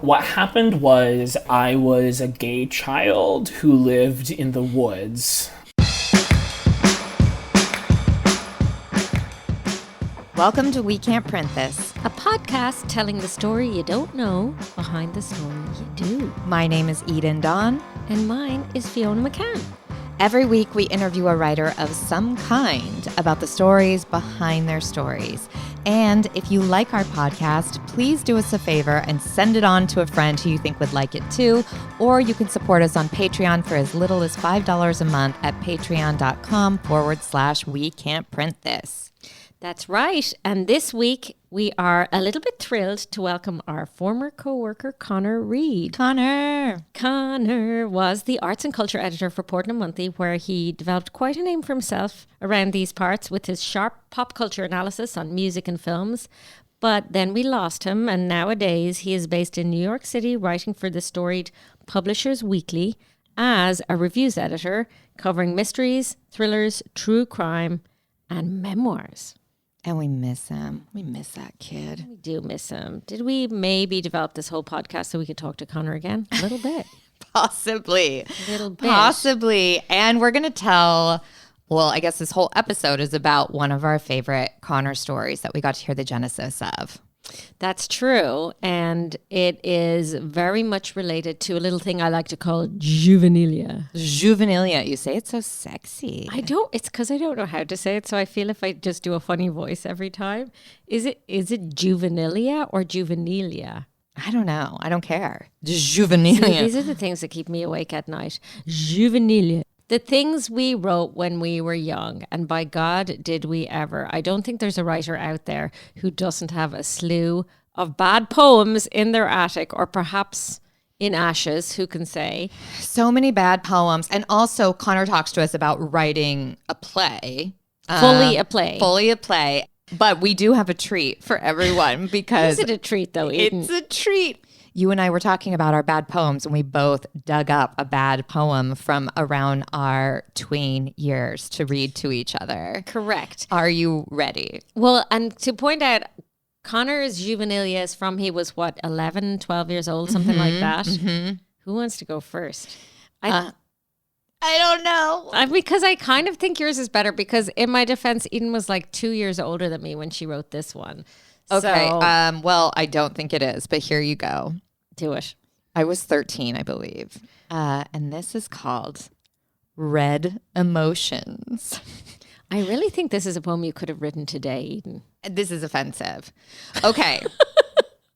What happened was I was a gay child who lived in the woods. Welcome to We Can't Print This. A podcast telling the story you don't know behind the story you do. My name is Eden Dawn. And mine is Fiona McCann. Every week we interview a writer of some kind about the stories behind their stories. And if you like our podcast, please do us a favor and send it on to a friend who you think would like it too. Or you can support us on Patreon for as little as $5 a month at patreon.com/We Can't Print This. That's right. And this week we are a little bit thrilled to welcome our former co-worker, Connor Reid. Connor was the arts and culture editor for Portland Monthly, where he developed quite a name for himself around these parts with his sharp pop culture analysis on music and films. But then we lost him, and nowadays he is based in New York City, writing for the storied Publishers Weekly as a reviews editor, covering mysteries, thrillers, true crime, and memoirs. And we miss him. We miss that kid. We do miss him. Did we maybe develop this whole podcast so we could talk to Connor again? A little bit. Possibly. A little bit. Possibly. And we're going to tell, well, I guess this whole episode is about one of our favorite Connor stories that we got to hear the genesis of. That's true. And it is very much related to a little thing I like to call juvenilia. Juvenilia. You say it's so sexy. It's because I don't know how to say it. So I feel if I just do a funny voice every time. Is it juvenilia or juvenilia? I don't know. I don't care. Juvenilia. See, these are the things that keep me awake at night. Juvenilia. The things we wrote when we were young, and by God, did we ever. I don't think there's a writer out there who doesn't have a slew of bad poems in their attic, or perhaps in ashes, who can say. So many bad poems. And also, Connor talks to us about writing a play. Fully a play. Fully a play. But we do have a treat for everyone because... Is it a treat, though, Eden? It's a treat. You and I were talking about our bad poems, and we both dug up a bad poem from around our tween years to read to each other. Correct. Are you ready? Well, and to point out, Connor's juvenilia is from he was, 11, 12 years old, something like that. Mm-hmm. Who wants to go first? I don't know. Because I kind of think yours is better, because in my defense, Eden was like 2 years older than me when she wrote this one. Okay. So, well, I don't think it is, but here you go. Do it. I was 13, I believe. And this is called Red Emotions. I really think this is a poem you could have written today, Eden. This is offensive. Okay.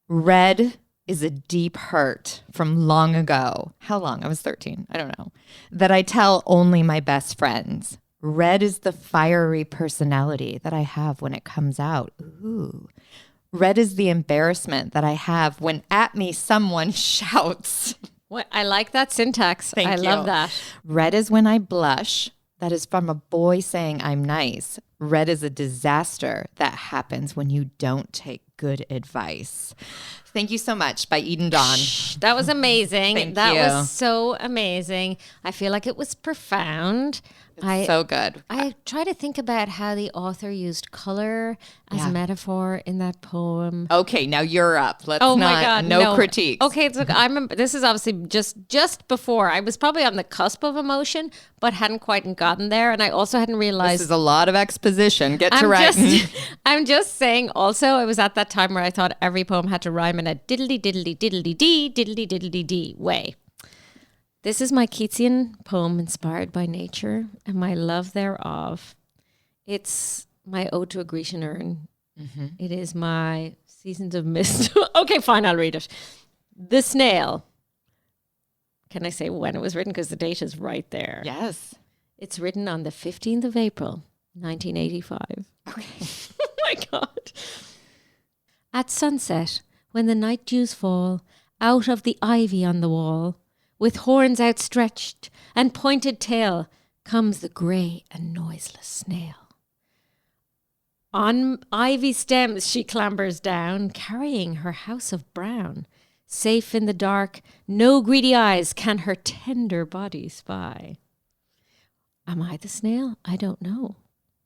Red is a deep hurt from long ago. How long? I was 13. I don't know. That I tell only my best friends. Red is the fiery personality that I have when it comes out. Ooh. Red is the embarrassment that I have when at me someone shouts. What? I like that syntax. Thank you. Love that. Red is when I blush. That is from a boy saying I'm nice. Red is a disaster that happens when you don't take good advice. Thank you so much by Eden Dawn. That was amazing. Thank that you. was so amazing. I feel like it was profound. So good. I try to think about how the author used color as a metaphor in that poem. Okay, now you're up. Let's my God, no critiques. Okay, look, this is obviously just before. I was probably on the cusp of emotion, but hadn't quite gotten there. And I also hadn't realized. This is a lot of exposition. Get to writing. I'm just saying also, I was at that time where I thought every poem had to rhyme in a diddly diddly diddly dee, diddly diddly dee way. This is my Keatsian poem inspired by nature and my love thereof. It's my ode to a Grecian urn. Mm-hmm. It is my seasons of mist. Okay, fine, I'll read it. The Snail. Can I say when it was written? Because the date is right there. Yes. It's written on the 15th of April, 1985. Okay. Oh my God. At sunset, when the night dews fall, out of the ivy on the wall, with horns outstretched and pointed tail, comes the grey and noiseless snail. On ivy stems she clambers down, carrying her house of brown. Safe in the dark, no greedy eyes can her tender body spy. Am I the snail? I don't know.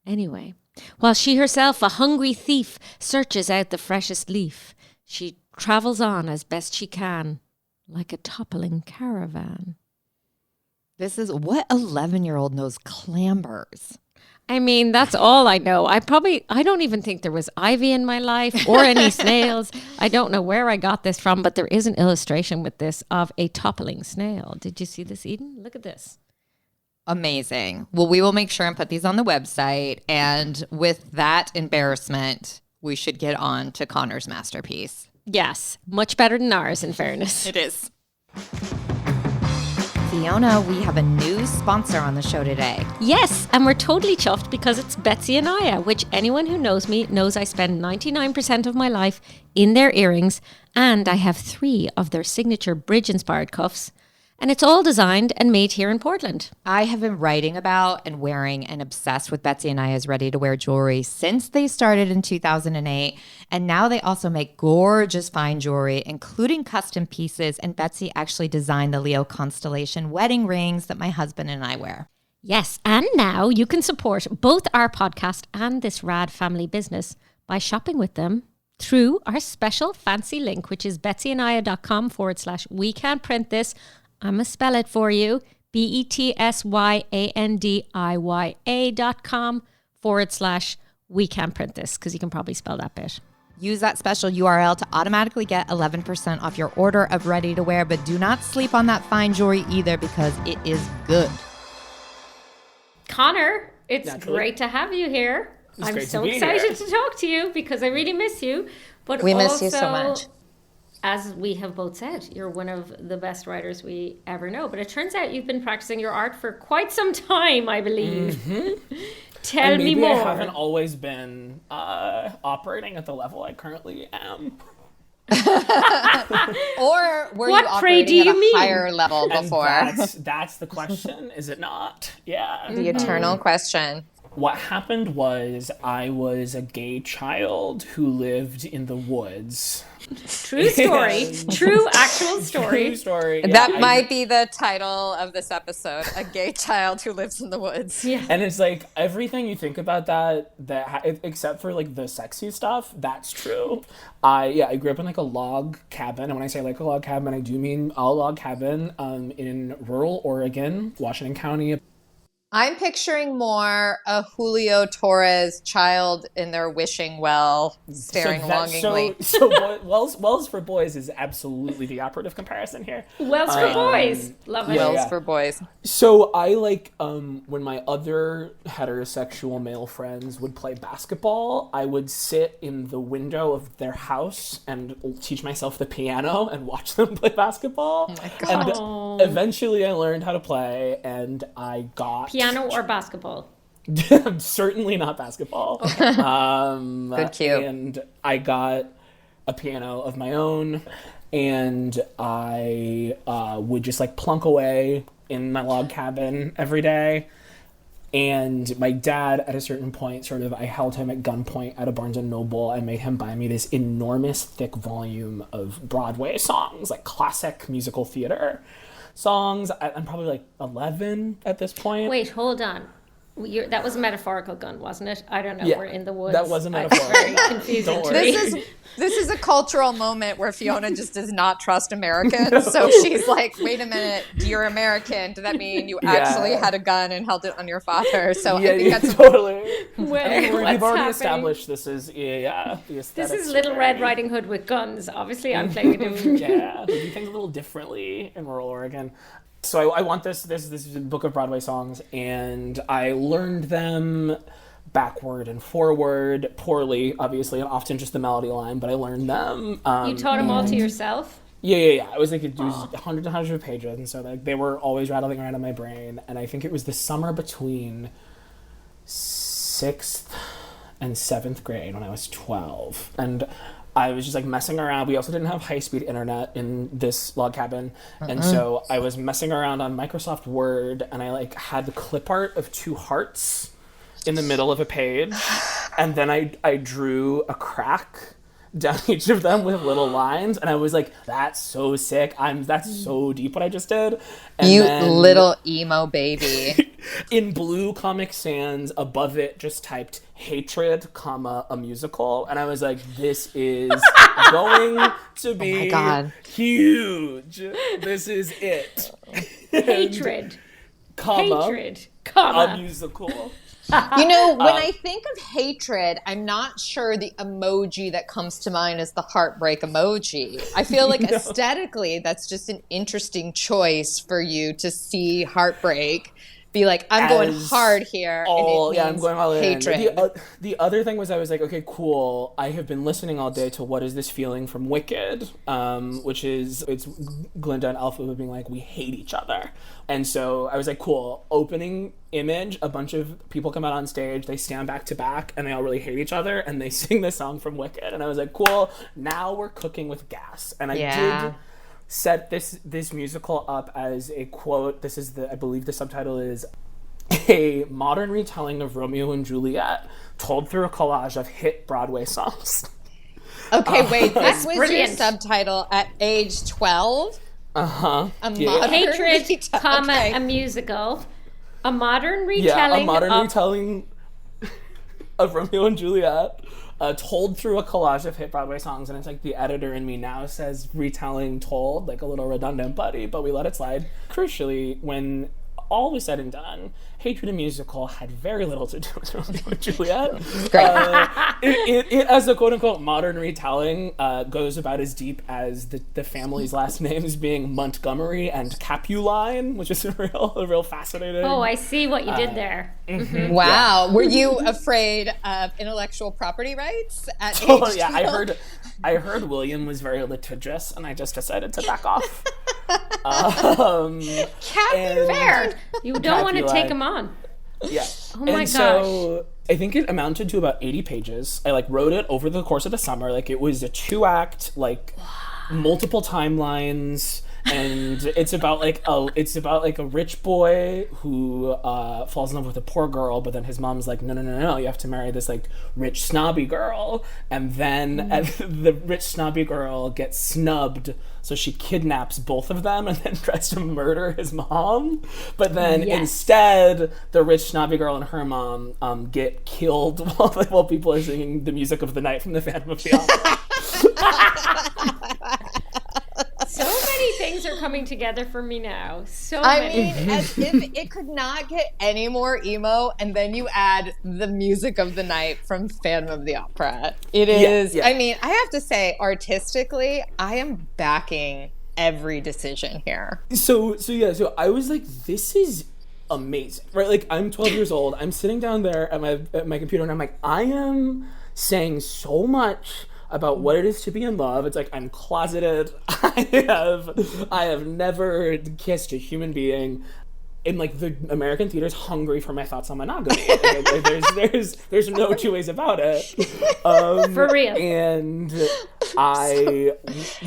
Anyway, while she herself, a hungry thief, searches out the freshest leaf, she travels on as best she can, like a toppling caravan. This is what 11-year-old knows clambers. I mean, that's all I know. I don't even think there was ivy in my life or any snails. I don't know where I got this from, but there is an illustration with this of a toppling snail. Did you see this, Eden? Look at this. Amazing. Well, we will make sure and put these on the website. And with that embarrassment, we should get on to Connor's masterpiece. Yes, much better than ours, in fairness. It is. Fiona, we have a new sponsor on the show today. Yes, and we're totally chuffed because it's Betsy and Aya, which anyone who knows me knows I spend 99% of my life in their earrings, and I have 3 of their signature bridge-inspired cuffs, and it's all designed and made here in Portland. I have been writing about and wearing and obsessed with Betsy and Aya's ready-to-wear jewelry since they started in 2008. And now they also make gorgeous fine jewelry, including custom pieces. And Betsy actually designed the Leo constellation wedding rings that my husband and I wear. Yes, and now you can support both our podcast and this rad family business by shopping with them through our special fancy link, which is betsyandaya.com/we can't print this. I'm going to spell it for you. BETSYANDIYA.com/we can't print this, because you can probably spell that bit. Use that special URL to automatically get 11% off your order of ready to wear, but do not sleep on that fine jewelry either, because it is good. Connor, it's Naturally. great to have you here. I'm great so to be excited here. to talk to you because I really miss you. But We miss also, you so much. as we have both said, you're one of the best writers we ever know. But it turns out you've been practicing your art for quite some time, I believe. Mm-hmm. Tell and me maybe more. I haven't always been operating at the level I currently am. Or were What, you pray, operating do at you a mean? higher level And before? that's the question, is it not? Yeah. The eternal question. What happened was I was a gay child who lived in the woods. True story. True actual story. True story. That Yeah, might be the title of this episode: a gay child who lives in the woods. Yeah. And it's like everything you think about except for like the sexy stuff, that's true. I grew up in like a log cabin, and when I say like a log cabin, I do mean a log cabin in rural Oregon, Washington County. I'm picturing more a Julio Torres child in their wishing well, staring longingly. Wells for Boys is absolutely the operative comparison here. Wells for boys. Love it. yeah. Wells for boys. So I like when my other heterosexual male friends would play basketball, I would sit in the window of their house and teach myself the piano and watch them play basketball. Oh my God. And eventually I learned how to play, and I got Piano or basketball? certainly not basketball. Good cue. And I got a piano of my own, and I would just like plunk away in my log cabin every day. And my dad, at a certain point, I held him at gunpoint at a Barnes & Noble and made him buy me this enormous, thick volume of Broadway songs, like classic musical theater songs. I'm probably like 11 at this point. Wait, hold on. That was a metaphorical gun, wasn't it? I don't know. Yeah, We're in the woods. that was a metaphor. Very confusing Don't to worry. me. This is a cultural moment where Fiona just does not trust Americans. So she's like, wait a minute, you're American. Does that mean you actually had a gun and held it on your father? So I think that's totally. What's We've already happening? established this is the This aesthetics is Little are Red very- Riding Hood with guns. Obviously, I'm playing a different. Yeah, they do things a little differently in rural Oregon. So I want this is a book of Broadway songs, and I learned them backward and forward, poorly, obviously, and often just the melody line, but I learned them. You taught them all to yourself? Yeah. I was like, it was hundreds and hundreds of pages, and so like, they were always rattling around in my brain, and I think it was the summer between 6th and 7th grade when I was 12, and I was just like messing around. We also didn't have high-speed internet in this log cabin, and so I was messing around on Microsoft Word, and I like had the clip art of 2 hearts in the middle of a page, and then I drew a crack down each of them with little lines, and I was like, that's so sick. That's so deep what I just did. And You then little emo baby. in blue Comic Sans above it just typed hatred, comma, a musical, and I was like, this is going to be God. huge. This is it. Hatred. Comma, Hatred. a Comma. musical. You know, when I think of hatred, I'm not sure the emoji that comes to mind is the heartbreak emoji. I feel like aesthetically, that's just an interesting choice for you to see heartbreak. Be like, I'm going hard here. Oh, and it yeah, I'm means going all in. hatred. The other thing was I was like, okay, cool. I have been listening all day to What Is This Feeling from Wicked, which is, it's Glinda and Alpha being like, we hate each other. And so I was like, cool. Opening image, a bunch of people come out on stage, they stand back to back, and they all really hate each other, and they sing the song from Wicked. And I was like, cool, now we're cooking with gas. And I did set this musical up as a quote. This is I believe the subtitle is a modern retelling of Romeo and Juliet told through a collage of hit Broadway songs. Okay, wait, this was brilliant. your subtitle at age 12? Uh-huh. A Yeah. modern Hatred, retell- comma, okay. a musical. A modern Yeah, retelling a modern of retelling of Romeo and Juliet, told through a collage of hit Broadway songs, and it's like the editor in me now says retelling told, like a little redundant, buddy, but we let it slide. Crucially, when all was said and done, Hatred, a musical, had very little to do with Romeo and Juliet. It, as a quote-unquote modern retelling, goes about as deep as the family's last names being Montgomery and Capuline, which is a real fascinating. Oh, I see what you did there. Wow. Were you afraid of intellectual property rights at age Oh yeah, 12? I heard William was very litigious, and I just decided to back off. Fair. You don't want to Capuline. take them on. Yeah. Oh my and so I think it amounted to about 80 pages. I wrote it over the course of the summer. It was a 2-act, multiple timelines, and it's about a rich boy who falls in love with a poor girl, but then his mom's like, no, you have to marry this rich snobby girl, and then the rich snobby girl gets snubbed, so she kidnaps both of them and then tries to murder his mom. But then instead, the rich snobby girl and her mom get killed while people are singing the music of the night from the Phantom of the Opera. So many things are coming together for me now. So I many. mean, as if it could not get any more emo, and then you add the music of the night from Phantom of the Opera. It is, yeah. I mean, I have to say, artistically, I am backing every decision here. So I was like, this is amazing, right? I'm 12 years old. I'm sitting down there at my computer, and I'm like, I am saying so much about what it is to be in love. It's like, I'm closeted. I have never kissed a human being. And the American theater's hungry for my thoughts on monogamy. There's no two ways about it. For real. And I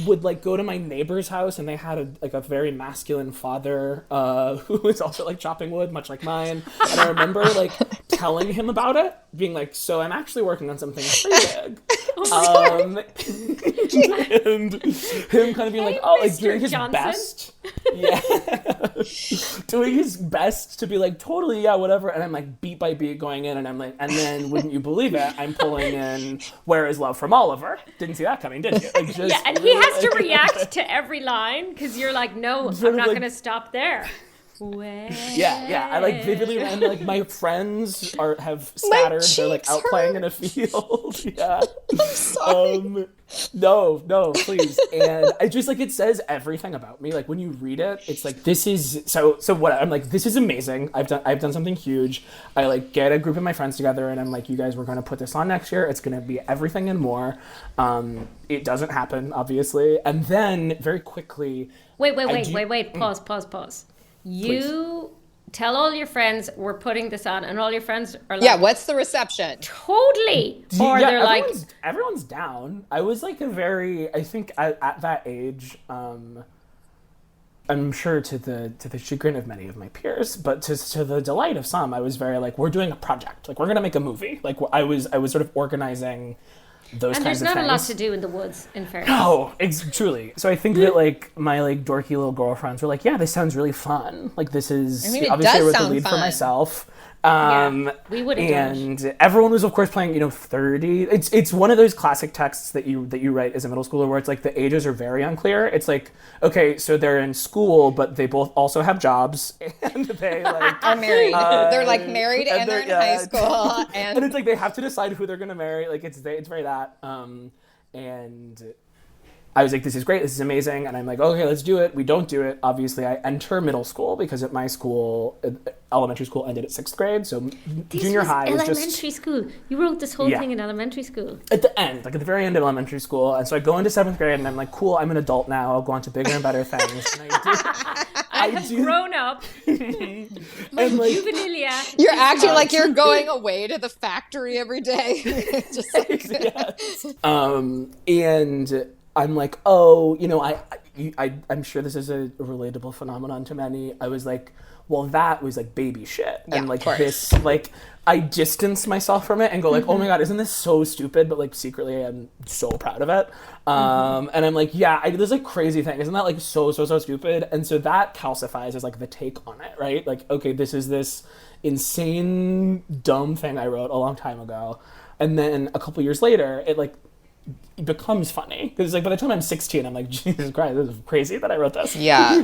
would go to my neighbor's house, and they had a very masculine father who was also chopping wood, much like mine. And I remember telling him about it, being like, so I'm actually working on something pretty big. And him kind of being doing his Johnson. best. Yeah. Doing his best to be totally, yeah, whatever. And I'm beat by beat going in, and I'm and then wouldn't you believe it, I'm pulling in Where Is Love from Oliver. Didn't see that coming, did you? Yeah, and he has to react to every line because you're like, no, I'm not going to stop there. Yeah. I vividly, and my friends have scattered. They're out playing in a field. Yeah. I'm sorry. No, please. And I just it says everything about me. When you read it, it's this is so what I'm this is amazing. I've done something huge. I get a group of my friends together, and I'm you guys, we're going to put this on next year. It's going to be everything and more. It doesn't happen, obviously. And then very quickly. Wait. Pause. You tell all your friends we're putting this on, and all your friends are like, Yeah, what's the reception? totally. Or Yeah, they're everyone's down. I was I think at that age, I'm sure to the chagrin of many of my peers, but to the delight of some, I was very we're doing a project. We're gonna make a movie. I was sort of organizing those And kinds there's of not a lot things. to do in the woods, in fairness. No, truly. So I think that like my like dorky little girlfriends were like, yeah, this sounds really fun. Like this is I mean, it obviously I does wrote the sound lead for fun. myself. We would have done it. And everyone was of course playing, 30. It's one of those classic texts that you write as a middle schooler where it's like the ages are very unclear. It's like, okay, so they're in school, but they both also have jobs and they like Are married. They're like married and they're in high school. and it's like they have to decide who they're gonna marry. Like it's very that. And I was like, this is great, this is amazing. And I'm like, okay, let's do it. We don't do it. Obviously, I enter middle school because at my school, elementary school ended at 6th grade. So junior high is just... elementary school. You wrote this whole thing in elementary school. At the end, like at the very end of elementary school. And so I go into 7th grade and I'm like, cool, I'm an adult now. I'll go on to bigger and better things. And I have grown up. My And, like, juvenilia. You're acting like you're going away to the factory every day. Just like, yes. And I'm like, oh, I'm sure this is a relatable phenomenon to many. I was like, well, that was like baby shit. Yeah, And like of course. this, like, I distance myself from it and go like, oh my God, isn't this so stupid? But like secretly I'm so proud of it. And I'm like, yeah, this like crazy thing. Isn't that like so stupid? And so that calcifies as like the take on it, right? Like, okay, this is this insane, dumb thing I wrote a long time ago. And then a couple years later, it becomes funny because like by the time I'm 16 I'm like, Jesus Christ, this is crazy that I wrote this. yeah.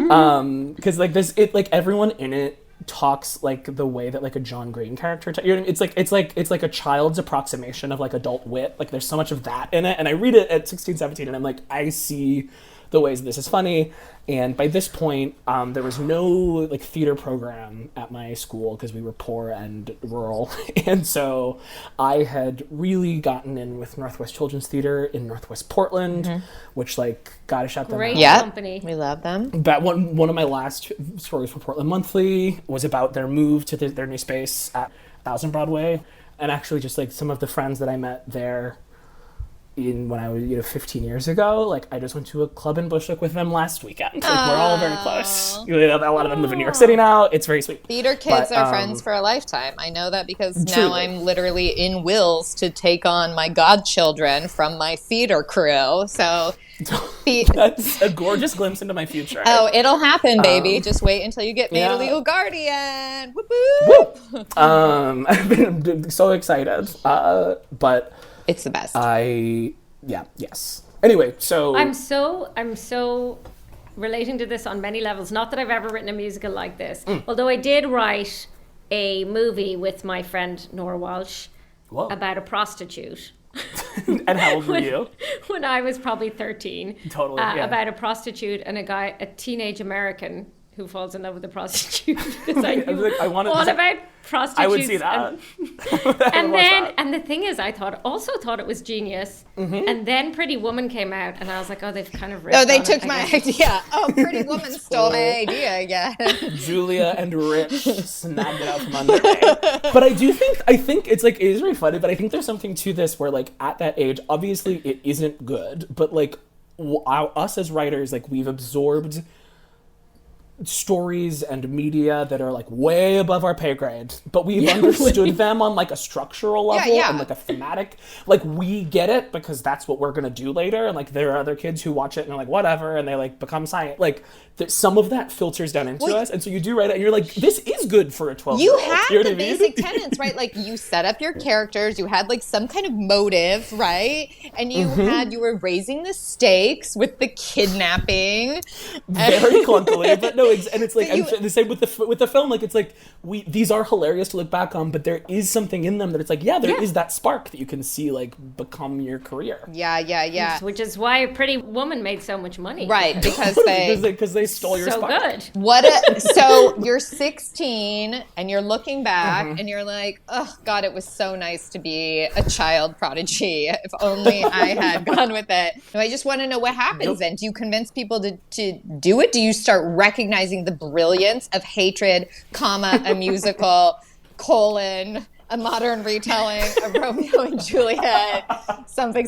Because like this, it like everyone in it talks like the way that like a John Green character you know what I mean? It's like a child's approximation of like adult wit. Like there's so much of that in it, and I read it at 16, 17 and I'm like, I see the ways this is funny. And by this point, there was no like theater program at my school because we were poor and rural. And so I had really gotten in with Northwest Children's Theater in Northwest Portland, which like, gotta shout them Great out. Yeah. company. We love them. That one of my last stories for Portland Monthly was about their move to their new space at 1000 Broadway. And actually just like some of the friends that I met there when I was 15 years ago, like I just went to a club in Bushwick with them last weekend. Like we're all very close. A lot of them live in New York City now. It's very sweet. Theater kids But, are friends for a lifetime. I know that because now Truly. I'm literally in wills to take on my godchildren from my theater crew. So, That's a gorgeous glimpse into my future. oh, it'll happen, baby. Just wait until you get made yeah. a legal guardian. Whoop, whoop. Woo! I've been so excited. But It's the best. yes. Anyway, so I'm so relating to this on many levels. Not that I've ever written a musical like this, although I did write a movie with my friend Nora Walsh Whoa. about a prostitute. And how old were you? When I was probably 13. Totally, yeah. About a prostitute and a teenage American who falls in love with a prostitute. Because I knew like, I wanted all to- about prostitutes. I would see that. And the thing is, I also thought it was genius. And then Pretty Woman came out, and I was like, oh, they've kind of ripped Oh, they on took it, my I guess. idea. Oh, Pretty Woman stole my idea again. Julia and Rich snagged it out from under me. But I think it's like, it is very funny, but I think there's something to this where like at that age, obviously it isn't good, but like us as writers, like we've absorbed stories and media that are like way above our pay grade, but we've understood them on like a structural level yeah. and like a thematic, like we get it because that's what we're gonna do later, and like there are other kids who watch it and are like whatever, and they like become science, like some of that filters down into us, and so you do write it and you're like, this is good for a 12 You year old. had know the what I mean? basic tenets, right? Like you set up your characters, you had like some kind of motive, right? And you were raising the stakes with the kidnapping. Very clunkily, but no, and it's like But you- I'm the same with the film. Like it's like these are hilarious to look back on, but there is something in them that it's like, there is that spark that you can see like become your career. Yeah. Which is why Pretty Woman made so much money. Right, because They stole your So spark. good. So you're 16 and you're looking back and you're like, oh God, it was so nice to be a child prodigy. If only I had gone with it. And I just want to know what happens then. Do you convince people to do it? Do you start recognizing the brilliance of Hatred, comma, a musical, colon, a modern retelling of Romeo and Juliet, something?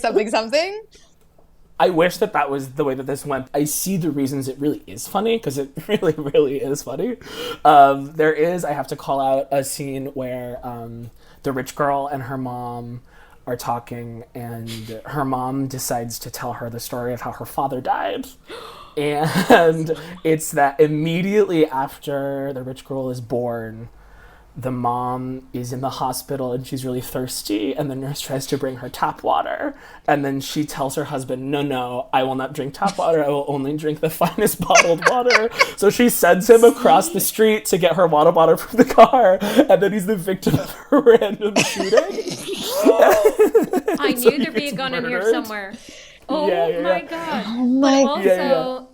I wish that was the way that this went. I see the reasons it really is funny, because it really, really is funny. I have to call out a scene where the rich girl and her mom are talking, and her mom decides to tell her the story of how her father died. And it's that immediately after the rich girl is born, the mom is in the hospital and she's really thirsty, and the nurse tries to bring her tap water, and then she tells her husband, no, I will not drink tap water, I will only drink the finest bottled water. So she sends him across the street to get her water bottle from the car, and then he's the victim of a random shooting. I knew there'd be a gun in here somewhere. Oh my god. Oh my also, Yeah.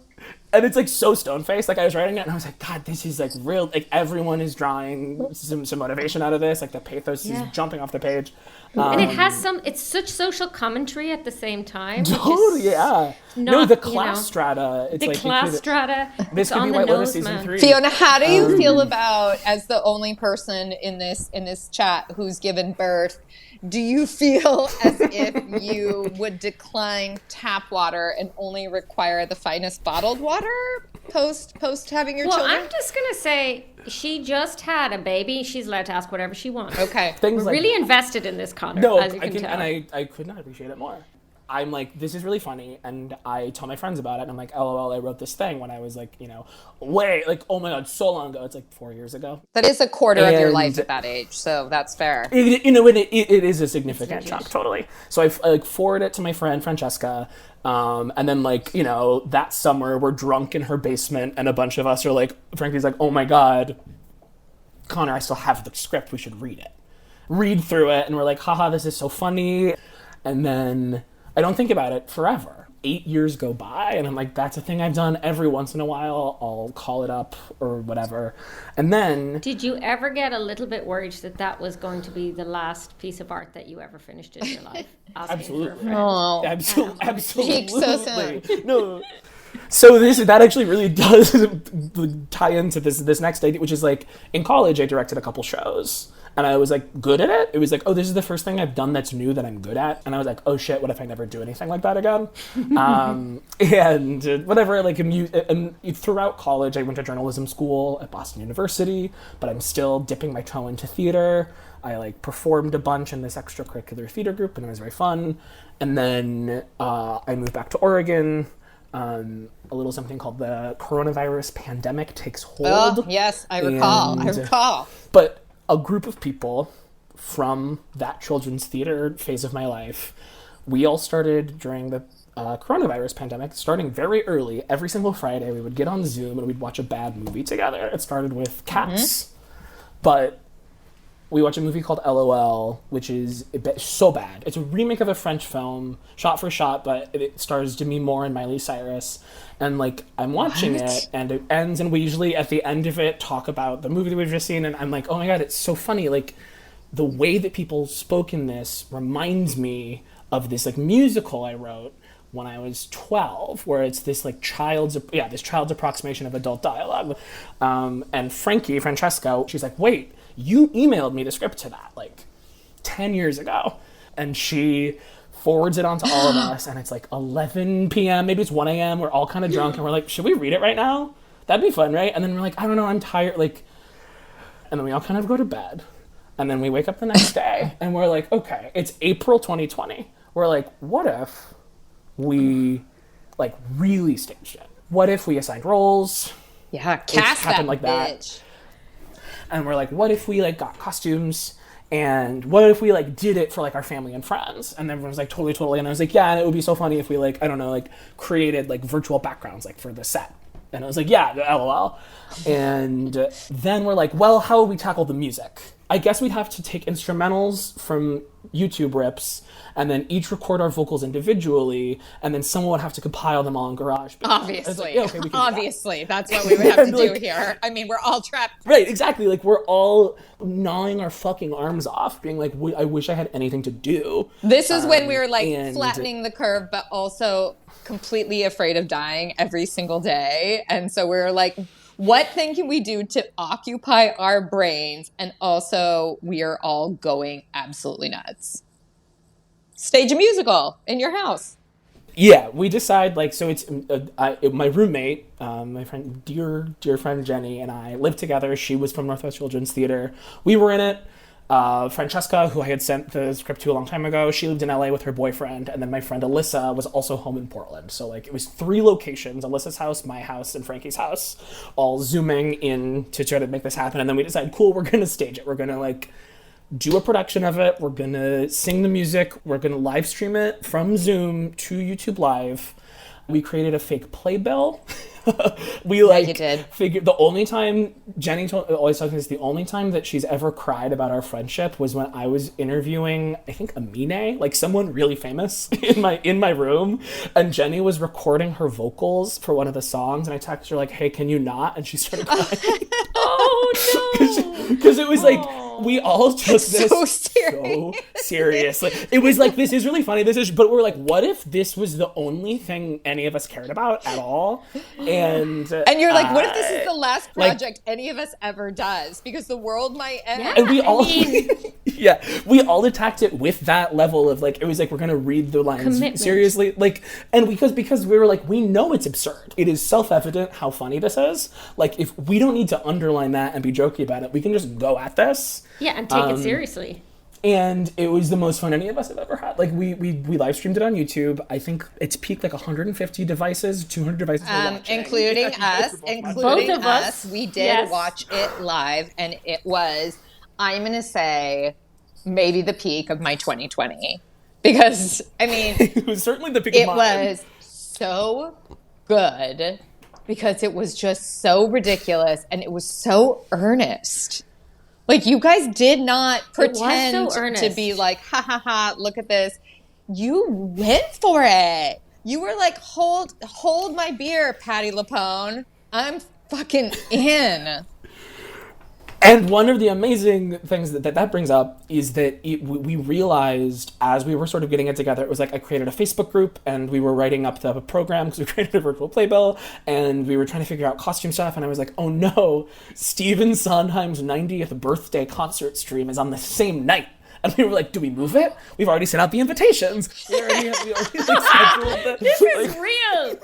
And it's like so stone-faced. Like I was writing it and I was like, God, this is like real. Like everyone is drawing some motivation out of this. Like the pathos is jumping off the page. and it has it's such social commentary at the same time. Totally, yeah. No, the class strata. It's The like class strata. This could be White Lotus season 3. Fiona, how do you feel about, as the only person in this chat who's given birth, do you feel as if you would decline tap water and only require the finest bottled water post having your children? I'm just going to say she just had a baby. She's allowed to ask whatever she wants. Okay. We're really invested in this, Connor, No, as you can tell. And I could not appreciate it more. I'm like, this is really funny, and I tell my friends about it, and I'm like, LOL, I wrote this thing when I was like, oh my god, so long ago. It's like 4 years ago. That is a quarter of your life at that age, so that's fair. It is a significant chunk, totally. So I forwarded it to my friend Francesca, and then that summer we're drunk in her basement, and a bunch of us are like, Frankie's like, oh my god, Connor, I still have the script, we should read through it, and we're like, haha, this is so funny. And then I don't think about it forever. 8 years go by, and I'm like, that's a thing I've done every once in a while. I'll call it up or whatever. And then... Did you ever get a little bit worried that was going to be the last piece of art that you ever finished in your life? Absolutely. Oh. Absolutely. Peak so soon. No. So that actually really does tie into this next idea, which is like, in college, I directed a couple shows. And I was like good at it. It was like, oh, this is the first thing I've done that's new that I'm good at. And I was like, oh shit, what if I never do anything like that again? And whatever, like throughout college, I went to journalism school at Boston University, but I'm still dipping my toe into theater. I performed a bunch in this extracurricular theater group, and it was very fun. And then I moved back to Oregon. A little something called the coronavirus pandemic takes hold. Oh, yes, I recall. But a group of people from that children's theater phase of my life, we all started during the coronavirus pandemic, starting very early. Every single Friday, we would get on Zoom and we'd watch a bad movie together. It started with Cats, but we watched a movie called LOL, which is so bad. It's a remake of a French film, shot for shot, but it stars Demi Moore and Miley Cyrus. And I'm watching it, and it ends, and we usually at the end of it talk about the movie that we've just seen, and I'm like, oh my god, it's so funny. The way that people spoke in this reminds me of this musical I wrote when I was 12, where it's this child's approximation of adult dialogue. And Francesca, she's like, wait, you emailed me the script to that 10 years ago. And she forwards it on to all of us, and it's 11 p.m., maybe it's 1 a.m., we're all kind of drunk, and we're like, should we read it right now? That'd be fun, right? And then we're like, I don't know, I'm tired, and then we all kind of go to bed. And then we wake up the next day, and we're like, okay, it's April 2020. We're like, what if we, really staged it? What if we assigned roles? Yeah, cast happened that like that. bitch. And we're like, what if we got costumes? And what if we did it for our family and friends? And everyone was like, totally. And I was like, yeah, and it would be so funny if we created virtual backgrounds for the set. And I was like, yeah, LOL. And then we're like, well, how would we tackle the music? I guess we'd have to take instrumentals from YouTube rips and then each record our vocals individually, and then someone would have to compile them all in GarageBand. Obviously. Okay, we can Obviously. That's what we would have to do here. I mean, we're all trapped. Right, exactly. We're all gnawing our fucking arms off, being like, I wish I had anything to do. This is when we were flattening the curve, but also completely afraid of dying every single day. And so we were like, what thing can we do to occupy our brains? And also, we are all going absolutely nuts. Stage a musical in your house. Yeah, we decide so it's my roommate, my friend, dear friend Jenny, and I lived together. She was from Northwest Children's Theater. We were in it. Francesca, who I had sent the script to a long time ago, she lived in LA with her boyfriend, and then my friend Alyssa was also home in Portland. So like it was 3 locations: Alyssa's house, my house, and Frankie's house, all zooming in to try to make this happen. And then we decided, cool, we're gonna stage it. We're gonna like do a production of it. We're gonna sing the music. We're gonna live stream it from Zoom to YouTube Live. We created a fake playbill. We like you did. figured the only time Jenny always tells me this, the only time that she's ever cried about our friendship was when I was interviewing, I think, Amine, like someone really famous in my room, and Jenny was recording her vocals for one of the songs, and I texted her like, "Hey, can you not?" And she started crying. Oh no! Because it was like we all took this So so seriously. It was like, this is really funny. But we're like, what if this was the only thing any of us cared about at all? And you're like, what if this is the last like- project any of us ever does? Because the world might end. Yeah. and we all mean- we all attacked it with that level of like, it was like, we're gonna read the lines Commitment. seriously, like, and because we were like, we know it's absurd, it is self-evident how funny this is, like if we don't need to underline that and be jokey about it, we can just go at this. Yeah, and take it seriously. And it was the most fun any of us have ever had. Like we live streamed it on YouTube. I think it's peaked like 150 devices, 200 devices. were watching. Including Yeah, us, Both of us. we did Yes. watch it live, and it was, I'm gonna say, maybe the peak of my 2020, because I mean, It was certainly the peak it of mine. was so good because it was just so ridiculous and it was so earnest. Like, you guys did not pretend so earnest. to be like, ha ha ha, look at this. You went for it. You were like, hold my beer, Patty LaPone. I'm fucking in. And one of the amazing things that brings up is that we realized as we were sort of getting it together, it was like I created a Facebook group and we were writing up the program because we created a virtual playbill and we were trying to figure out costume stuff. And I was like, oh no, Stephen Sondheim's 90th birthday concert stream is on the same night. And we were like, do we move it? We've already sent out the invitations. We already like, scheduled the, This is real.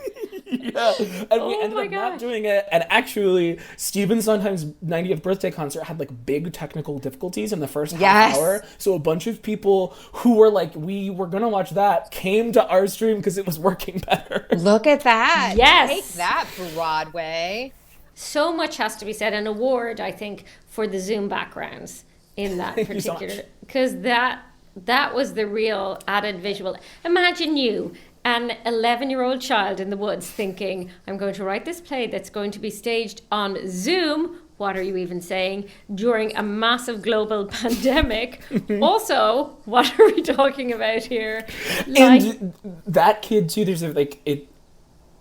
yeah, and we Oh ended my up not gosh. doing it. And actually, Stephen Sondheim's 90th birthday concert had like big technical difficulties in the first half Yes. hour. So a bunch of people who were like, we were gonna watch that, came to our stream because it was working better. Look at that. Yes. Take that, Broadway. So much has to be said. An award, I think, for the Zoom backgrounds in that Thank you so particular, much. because that was the real added visual. Imagine you, an 11-year-old child in the woods, thinking, I'm going to write this play that's going to be staged on Zoom. What are you even saying? During a massive global pandemic. Also, what are we talking about here? And that kid too,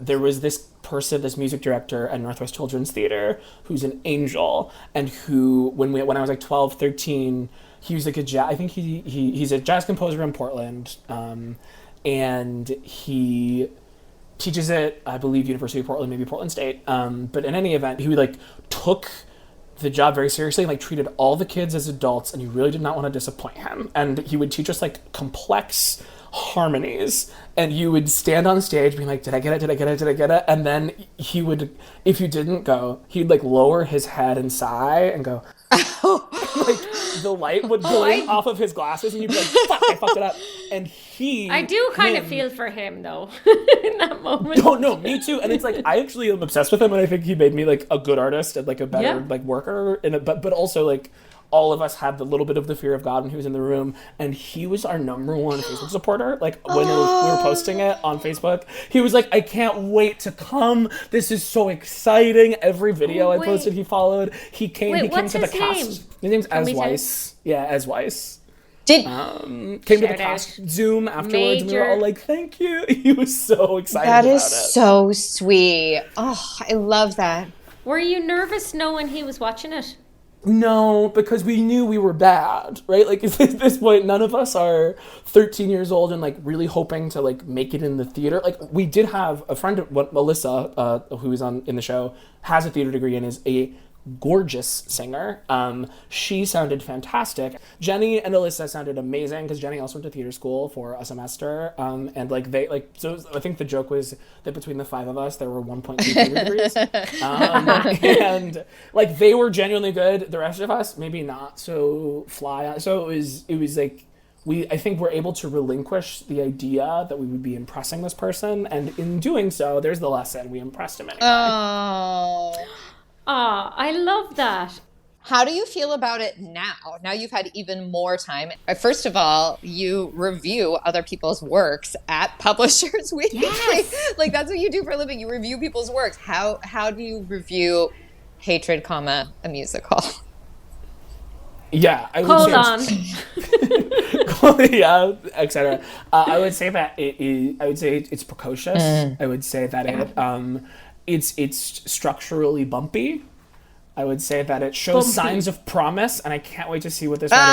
there was this person, this music director at Northwest Children's Theater who's an angel, and who when I was like 12, 13, he was like I think he's a jazz composer in Portland, and he teaches at, I believe, University of Portland, maybe Portland State, but in any event, he like took the job very seriously, like treated all the kids as adults, and he really did not want to disappoint him. And he would teach us like complex harmonies, and you would stand on stage being like, did I get it? Did I get it? Did I get it? And then he would, if you didn't go, he'd like lower his head and sigh and go, like the light would go off of his glasses and you'd be like, fuck, I fucked it up. And I do kind of feel for him though in that moment. Oh no, me too. And it's like, I actually am obsessed with him, and I think he made me like a good artist and like a better like worker. But also like, all of us had the little bit of the fear of God when he was in the room, and he was our number one Facebook supporter. Like when we were posting it on Facebook, he was like, I can't wait to come. This is so exciting. Every video I posted, he followed. He came what's to the his cast. name? His name's Can we Az tell- Weiss. Yeah, Az Weiss. Did Came to the Shout cast out. Zoom afterwards, and we were Major- all like, thank you. He was so excited that about is it. so sweet. Oh, I love that. Were you nervous knowing he was watching it? No, because we knew we were bad, right? Like at this point, none of us are 13 years old and like really hoping to like make it in the theater. Like we did have a friend, Melissa, who is in the show, has a theater degree and is a gorgeous singer. She sounded fantastic. Jenny and Alyssa sounded amazing because Jenny also went to theater school for a semester. And like they like so I think the joke was that between the five of us there were 1.2 theater degrees. And like they were genuinely good. The rest of us maybe not so fly. So it was like I think we're able to relinquish the idea that we would be impressing this person, and in doing so, there's the lesson: we impressed him anyway. Oh. I love that. How do you feel about it now? Now you've had even more time. First of all, you review other people's works at Publishers Weekly. Yes. Like that's what you do for a living. You review people's works. How do you review Hatred, a musical? Yeah, I would Hold on. Yeah, etc. I would say that it's precocious. I would say that it's structurally bumpy. I would say that it shows signs of promise, and I can't wait to see what this writer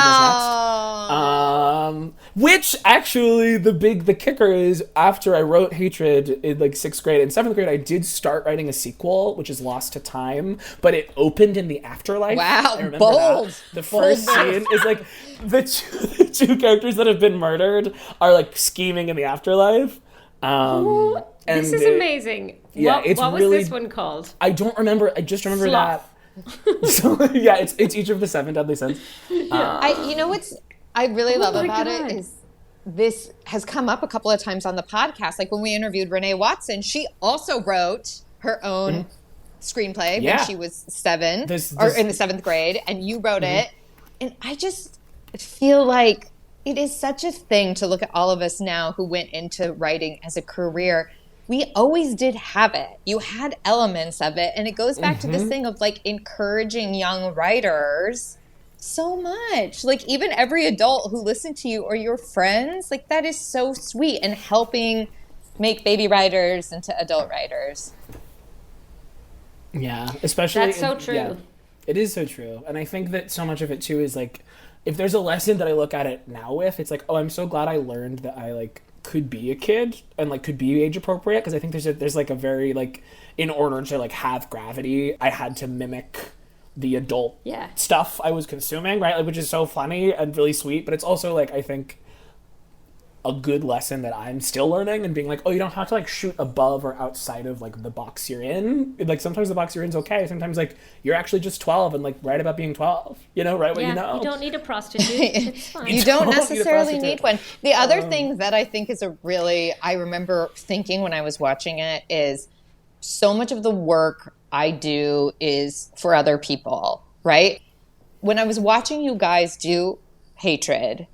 does next. Which actually, the kicker is after I wrote Hatred in like 6th grade and 7th grade, I did start writing a sequel, which is Lost to Time, but it opened in the afterlife. Wow, bold. The first scene is like the two characters that have been murdered are like scheming in the afterlife. And this is amazing. Yeah, what was this one called? I don't remember. I just remember Sloth. that. So yeah, it's each of the 7 deadly sins. You know what's I really love about it is this has come up a couple of times on the podcast. Like when we interviewed Renee Watson, she also wrote her own screenplay when she was 7 or in the 7th grade, and you wrote it. And I just feel like it is such a thing to look at all of us now who went into writing as a career. We always did have it. You had elements of it. And it goes back to this thing of like encouraging young writers so much. Like even every adult who listened to you or your friends, like that is so sweet, and helping make baby writers into adult writers. Yeah, especially. That's so true. Yeah, it is so true. And I think that so much of it too is like, if there's a lesson that I look at it now with, it's like, oh, I'm so glad I learned that I like could be a kid and like could be age appropriate, because I think there's like a very like, in order to like have gravity, I had to mimic the adult stuff I was consuming, right? Like, which is so funny and really sweet, but it's also like, I think a good lesson that I'm still learning and being like, oh, you don't have to like shoot above or outside of like the box you're in. Like sometimes the box you're in is okay. Sometimes like you're actually just 12 and like write about being 12, you know, write what you know. You don't need a prostitute. It's fine. You don't necessarily need one. The other thing that I think is I remember thinking when I was watching it is so much of the work I do is for other people, right? When I was watching you guys do Hatred,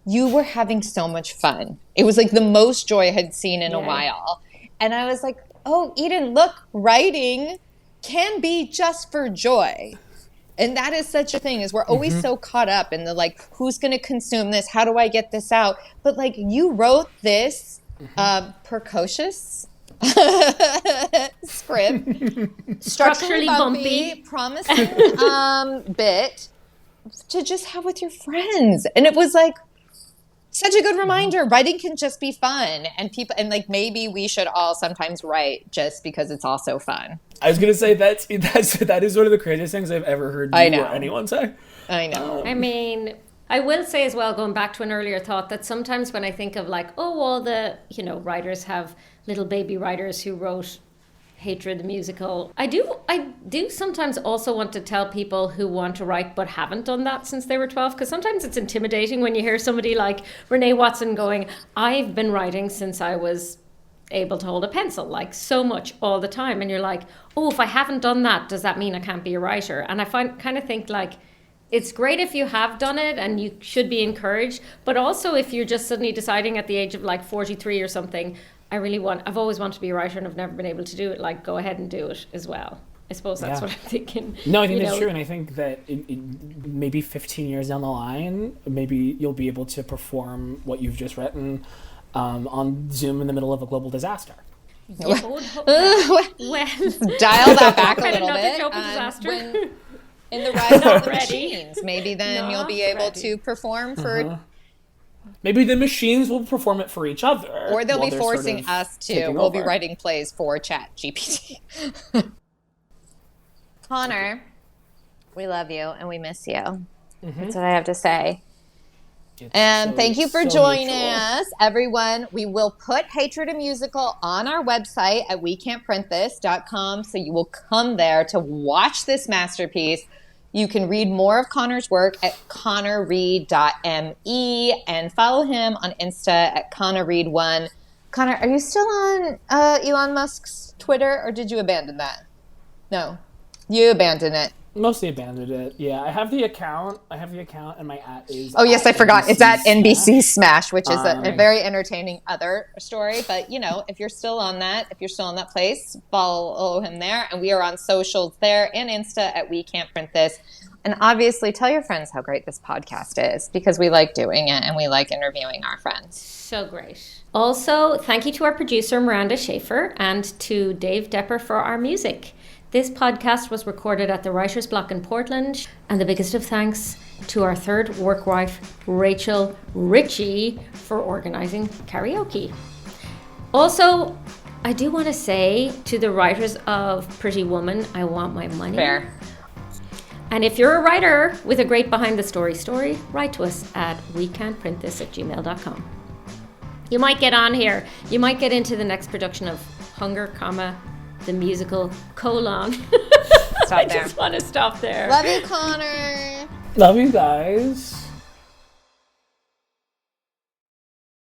you were having so much fun. It was like the most joy I had seen in a while. And I was like, oh, Eden, look, writing can be just for joy. And that is such a thing, is we're always so caught up in the like, who's going to consume this? How do I get this out? But like you wrote this precocious script, structurally bumpy, promising bit to just have with your friends. And it was like, such a good reminder. Writing can just be fun, and like maybe we should all sometimes write just because it's also fun. I was gonna say that is one of the craziest things I've ever heard you or anyone say. I know. I mean, I will say as well, going back to an earlier thought, that sometimes when I think of like, oh, all the writers have little baby writers who wrote Hatred the musical. I do sometimes also want to tell people who want to write but haven't done that since they were 12, because sometimes it's intimidating when you hear somebody like Renee Watson going, I've been writing since I was able to hold a pencil, like so much all the time, and you're like, oh, if I haven't done that, does that mean I can't be a writer? And I kind of think like, it's great if you have done it and you should be encouraged, but also if you're just suddenly deciding at the age of like 43 or something, I've always wanted to be a writer and I've never been able to do it, like go ahead and do it as well. I suppose that's what I'm thinking. No, I think that's true. And I think that maybe 15 years down the line, maybe you'll be able to perform what you've just written on Zoom in the middle of a global disaster. Well, dial that back a little bit. In the Rise of the Machines, maybe then you'll be able to perform for... Maybe the machines will perform it for each other. Or they'll be forcing us to. We'll be writing plays for Chat GPT. Connor, We love you and we miss you. That's what I have to say. And thank you for so joining mutual. us, everyone. We will put Hatred a Musical on our website at wecan'tprintthis.com, so you will come there to watch this masterpiece. You can read more of Connor's work at connorreed.me and follow him on Insta at connorreed1. Connor, are you still on Elon Musk's Twitter, or did you abandon that? No, you abandoned it. Mostly abandoned it. Yeah, I have the account, and my @ is. Oh, yes, I forgot. It's at NBC Smash. Smash, which is a very entertaining other story. But, you know, if you're still on that place, follow him there. And we are on socials there and Insta at We Can't Print This. And obviously, tell your friends how great this podcast is, because we like doing it and we like interviewing our friends. So great. Also, thank you to our producer, Miranda Schaefer, and to Dave Depper for our music. This podcast was recorded at the Writer's Block in Portland, and the biggest of thanks to our third work wife, Rachel Ritchie, for organizing karaoke. Also, I do want to say to the writers of Pretty Woman, I want my money. Fair. And if you're a writer with a great behind the story, write to us at wecan'tprintthis@gmail.com. You might get on here. You might get into the next production of Hunger, the musical, : Stop I there. just want to stop there. Love you, Connor. Love you guys.